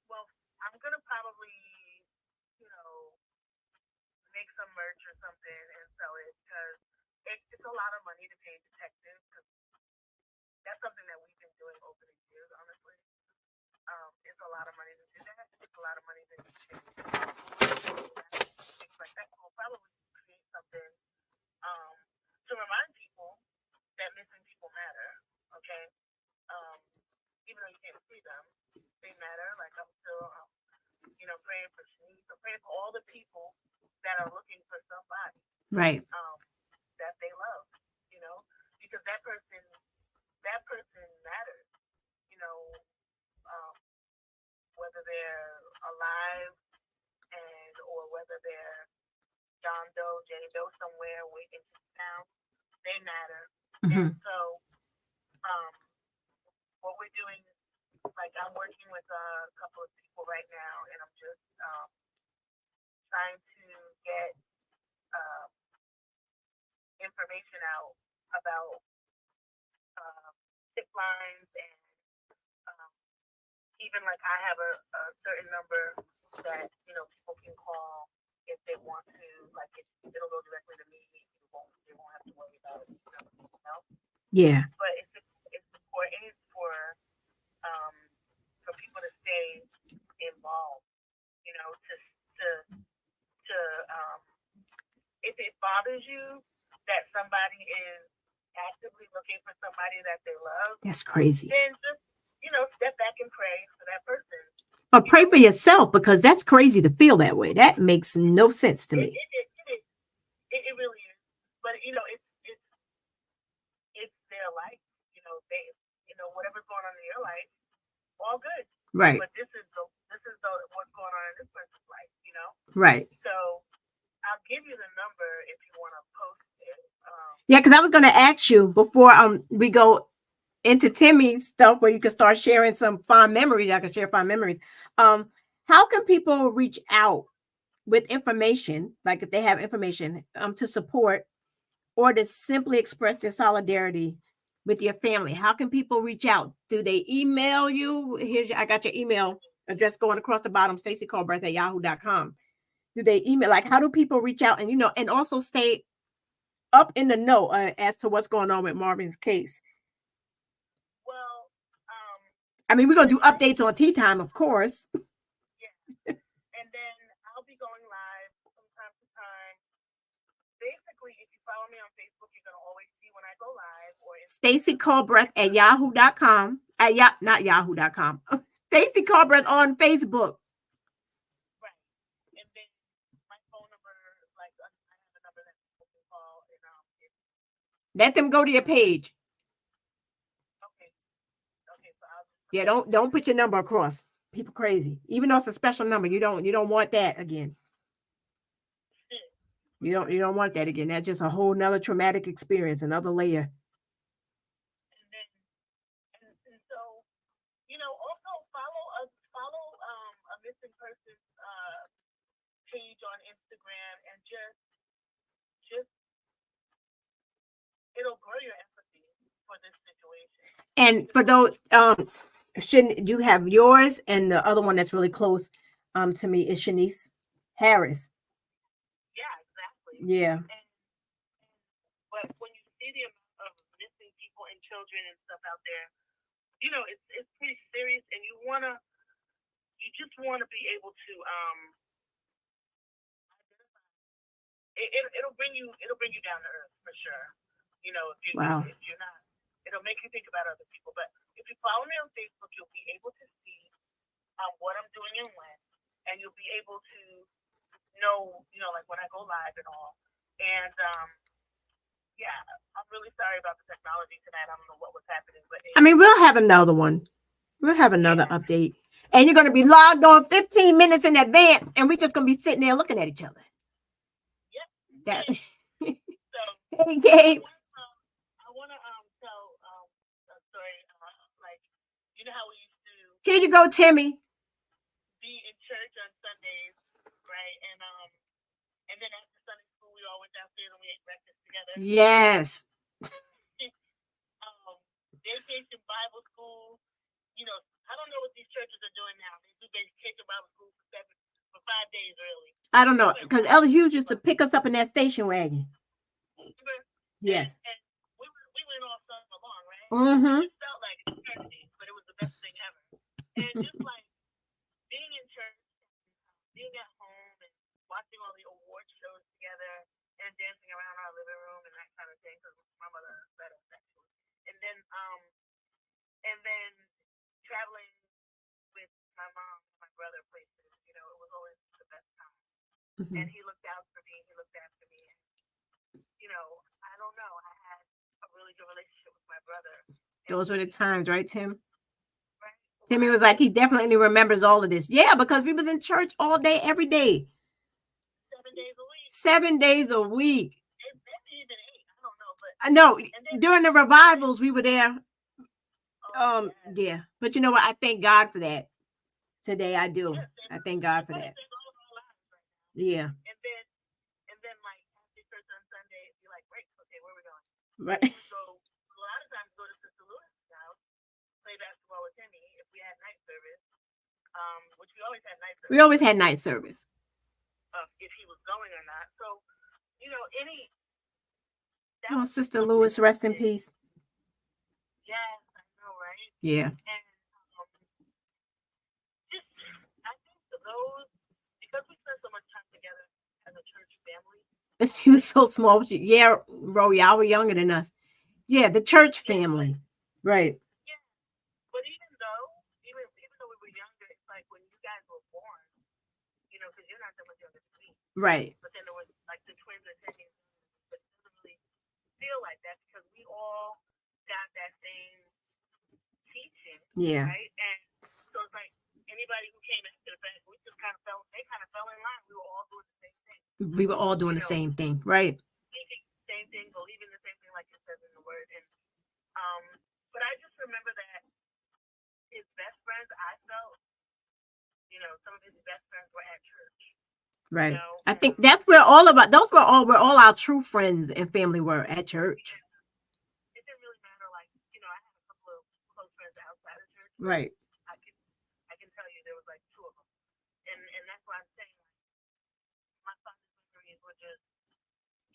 Well, I'm gonna probably, make some merch or something and sell it because it's a lot of money to pay detectives. Cause that's something that we've been doing over the years, honestly. It's a lot of money to do that. It's a lot of money to do things like that. So we'll probably create something to remind people that missing people matter. Okay. Even though you can't see them, they matter. Like I'm still, praying for Shanice, so praying for all the people that are looking for somebody, Right. that they love, because that person matters, whether they're alive or whether they're John Doe, Jane Doe somewhere waiting to town, they matter. Mm-hmm. And so, what we're doing, like I'm working with a couple of people right now, and I'm just trying to get information out about tip lines and even like I have a certain number that people can call if they want to. Like it'll go directly to me. They won't have to worry about it. Yeah. But it's important for people to stay involved. To if it bothers you that somebody is actively looking for somebody that they love, That's crazy. then just step back and pray for that person. But pray for yourself, because that's crazy to feel that way. That makes no sense to me. It really is. But it's their life. They whatever's going on in your life, all good. Right. But this is what's going on in this person's life. Right. So I'll give you the number if you want to post it. Yeah, because I was going to ask you before we go into Timmy's stuff where you can start sharing some fond memories. I can share fond memories. How can people reach out with information, like if they have information to support or to simply express their solidarity with your family? How can people reach out? Do they email you? I got your email address going across the bottom, staceyculbreath@yahoo.com. Do they email? Like, how do people reach out and and also stay up in the know as to what's going on with Marvin's case? Well, I mean, we're gonna do updates on Tea Time, of course. Yeah, and then I'll be going live from time to time. Basically, if you follow me on Facebook, you're gonna always see when I go live. Or staceyculbreath@yahoo.com. Not yahoo.com. Stacey Culbreath on Facebook. Right, and then my phone number, like I have a number that people can call, and let them go to your page. Okay, so yeah, don't put your number across. People crazy. Even though it's a special number, you don't want that again. You don't want that again. That's just a whole nother traumatic experience, another layer. And so, also follow a missing persons page on Instagram, and just it'll grow your empathy for this situation. And for those, shouldn't you have yours, and the other one that's really close to me is Shanice Harris. Yeah, exactly. Yeah. But when you see the amount of missing people and children and stuff out there, it's pretty serious, and you just wanna be able to it'll bring you down to earth for sure. If you're not, it'll make you think about other people. But if you follow me on Facebook, you'll be able to see what I'm doing and when, and you'll be able to know, like when I go live and all. And yeah, I'm really sorry about the technology tonight. I don't know what was happening, but I mean, we'll have another one. We'll have another update, and you're gonna be logged on 15 minutes in advance, and we're just gonna be sitting there looking at each other. Yep. That Hey, Gabe. I want to tell a story. Like, you know how we used to Here you go, Timmy. be in church on Sundays, right? And then after Sunday school, we all went downstairs and we ate breakfast together. Yes. Vacation Bible school. You know, I don't know what these churches are doing now. They do vacation Bible school for 5 days early. I don't know, because Elder Hughes used to pick us up in that station wagon. Yes. And we went all summer long, right? Mm-hmm. It felt like eternity, but it was the best thing ever. And just like being in church, being at home, and watching all the award shows together, and dancing around our living room and that kind of thing, because my mother led us actually. And then traveling with my mom and my brother places, you know, it was always the best time. Mm-hmm. And he looked out for me. He looked after me. And, you know, I don't know. I had a really good relationship with my brother. Those were the times, right, Tim? Right. Timmy was like, he definitely remembers all of this. Yeah, because we was in church all day, every day. 7 days a week. 7 days a week. Maybe even 8. I don't know. But no, during the revivals, we were there. Yeah. But you know what? I thank God for that. Today I do. Yes, I thank God for that. Yeah. And then like after church on Sunday, be like, great, okay, where are we going? Right. So a lot of times go to Sister Lewis's house, play basketball with Timmy if we had night service. Which we always had night service. We always had night service. If he was going or not. So, you know, Sister Lewis, rest in peace. Yes, I know, right? Yeah. And just, I think for those, because we spent so much time together as a church family. She was so small. Yeah, Ro, y'all were younger than us. Yeah, the church family. Right. Yeah. But even though we were younger, it's like when you guys were born, you know, because you're not that much younger than me. Right. But then there was like the twins are 10 years old. But it doesn't really feel like that because we all got that same teaching. Yeah. Right? And so it's like anybody who came after the fact, they kind of fell in line. We were all doing the same thing. We were all doing the same thing, right? Same thing, believing the same thing, like it says in the word. And but I just remember that his best friends, I felt, you know, some of his best friends were at church. Right. You know? I think that's where all our true friends and family were at church. It didn't really matter, like, you know, I had a couple of close friends outside of church. Right. I can tell you there was like 2 of them. And that's why I'm saying, like, my fondest memories were just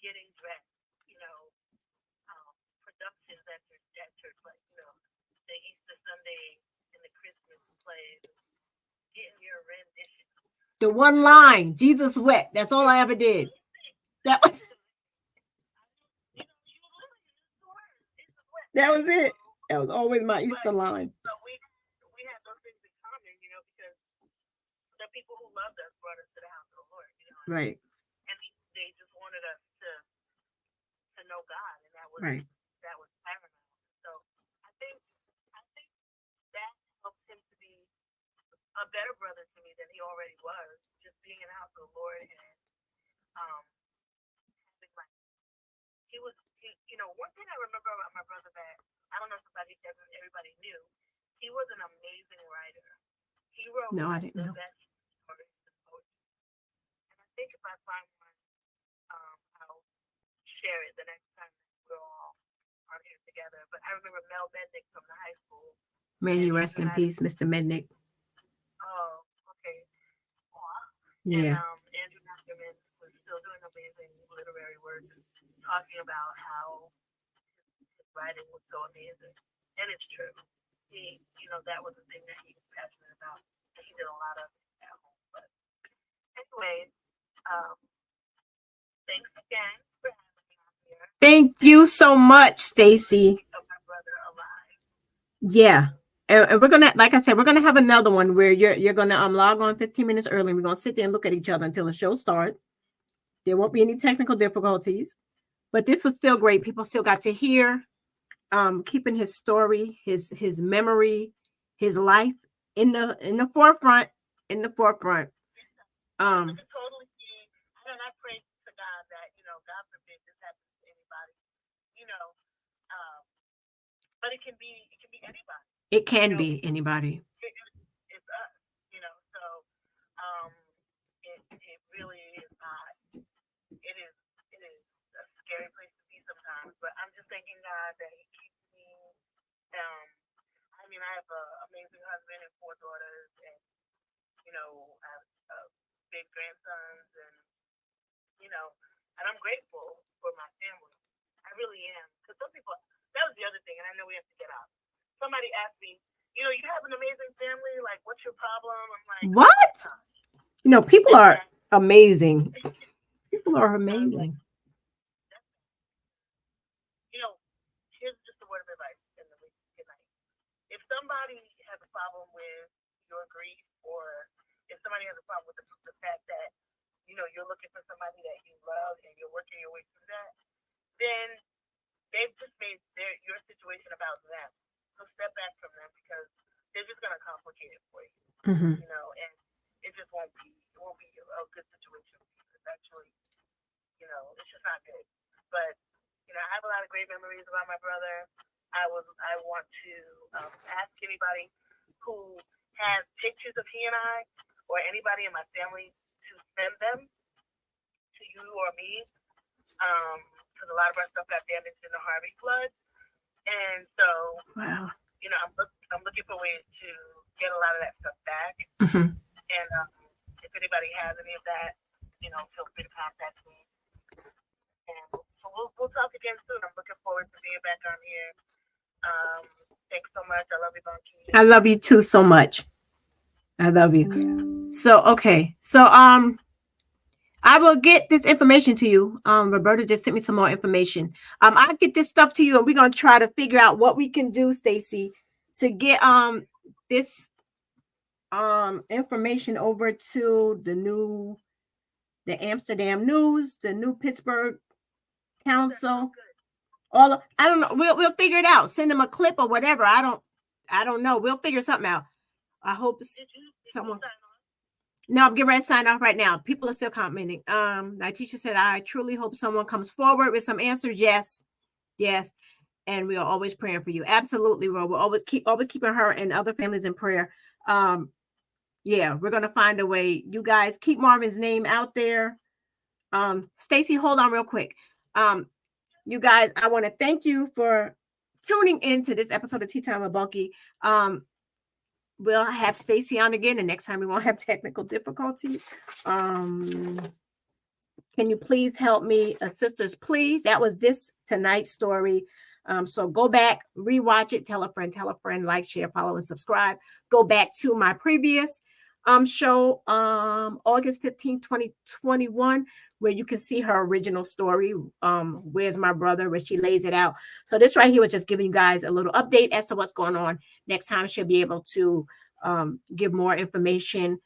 getting dressed, you know, productions at church, like, you know, the Easter Sunday and the Christmas plays, getting your rendition. The one line, Jesus wept. That's all I ever did. That was That was it. That was always my Easter line. So we had those things in common, you know, because the people who loved us brought us to the house of the Lord, you know. Right. And they just wanted us to know God, and that was right. That was paramount. So I think that helped him to be a better brother to me than he already was, just being in the house of the Lord and having like you know, one thing I remember about my brother that I don't know if everybody knew, he was an amazing writer. He wrote I didn't know. Best stories and poetry. And I think if I find one, I'll share it the next time we're all on here together. But I remember Mel Mednick from the high school. May you rest in peace, Mr. Mednick. Oh, okay. Aww. Yeah. And Andrew Ackerman was still doing amazing literary work, talking about how his writing was so amazing. And it's true. He, you know, that was the thing that he was passionate about. And he did a lot of it at home. But anyway, thanks again for having me on here. Thank you so much, Stacey. Of my brother alive. Yeah. And we're gonna, like I said, we're gonna have another one where you're gonna log on 15 minutes early. And we're gonna sit there and look at each other until the show starts. There won't be any technical difficulties, but this was still great. People still got to hear, keeping his story, his memory, his life in the forefront. In the forefront. Totally. And I pray to God that, you know, God forbid this happens to anybody. anybody, you know. But it can be anybody. It can You know, be anybody. it's us, you know. So um, it really is not. It is a scary place to be sometimes. But I'm just thanking God that He keeps me. Um, I mean, I have an amazing husband and 4 daughters, and I have big grandsons, and you know, and I'm grateful for my family. I really am. Because some people, that was the other thing, and I know we have to get out. Somebody asked me, you have an amazing family. Like, what's your problem? I'm like, what? People are amazing. People are like, amazing. here's just a word of advice in the good night. If somebody has a problem with your grief, or if somebody has a problem with the fact that, you're looking for somebody that you love and you're working your way through that, then they've just made your situation about them. So step back from them, because they're just going to complicate it for you, Mm-hmm. and it just won't be a good situation for you. It's actually, it's just not good. But, I have a lot of great memories about my brother. I want to ask anybody who has pictures of he and I, or anybody in my family, to send them to you or me, because a lot of our stuff got damaged in the Harvey flood. And so, wow. I'm looking for ways to get a lot of that stuff back. Mm-hmm. And if anybody has any of that, feel free to contact me. And so we'll talk again soon. I'm looking forward to being back on here. Thanks so much. I love you, Bunky. I love you too so much. I love you. So, okay. So, I will get this information to you. Roberta just sent me some more information. I'll get this stuff to you, and we're gonna try to figure out what we can do, Stacey, to get this information over to the Amsterdam News, the New Pittsburgh Council. I don't know. We'll figure it out. Send them a clip or whatever. I don't know. We'll figure something out. I hope someone. No, I'm getting ready to sign off right now. People are still commenting. My teacher said, I truly hope someone comes forward with some answers. Yes. And we are always praying for you. Absolutely, Ro. We're always keeping her and other families in prayer. Yeah, we're gonna find a way. You guys keep Marvin's name out there. Stacey, hold on real quick. You guys, I want to thank you for tuning into this episode of Tea Time with Bunky. We'll have Stacey on again, and next time we won't have technical difficulties. Can you please help me? A Sister's Plea. That was this tonight's story. So go back, rewatch it, tell a friend, like, share, follow, and subscribe. Go back to my previous show, August 15, 2021, where you can see her original story, Where's My Brother, where she lays it out. So this right here was just giving you guys a little update as to what's going on. Next time she'll be able to give more information,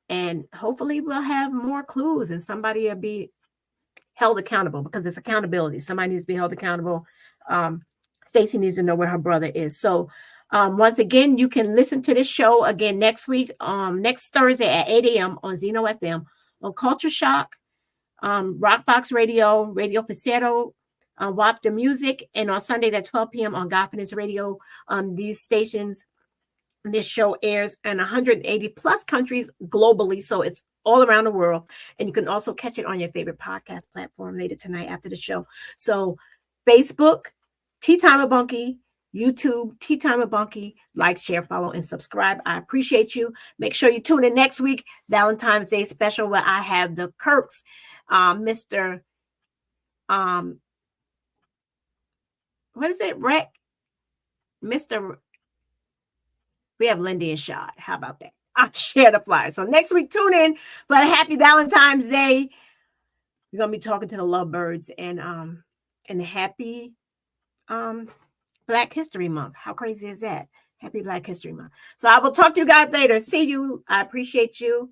and hopefully we'll have more clues, and somebody will be held accountable, because it's accountability. Somebody needs to be held accountable. Stacey needs to know where her brother is. So once again, you can listen to this show again next week, next Thursday at 8 a.m. on Zeno FM, on Culture Shock, Rockbox Radio, Radio Facero, WAP the Music, and on Sundays at 12 p.m. on Confidence Radio. These stations, this show airs in 180 plus countries globally, so it's all around the world. And you can also catch it on your favorite podcast platform later tonight after the show. So Facebook, Tea Time with Bunky, YouTube, Tea Time with Bunky. Like, share, follow, and subscribe. I appreciate you. Make sure you tune in next week, Valentine's Day special, where I have the Kirks, Mr. What is it? Mr. We have Lindy and Shad. How about that? I'll share the flyer. So next week, tune in for a happy Valentine's Day. We're gonna be talking to the lovebirds, and happy Black History Month. How crazy is that? Happy Black History Month. So I will talk to you guys later. See you. I appreciate you.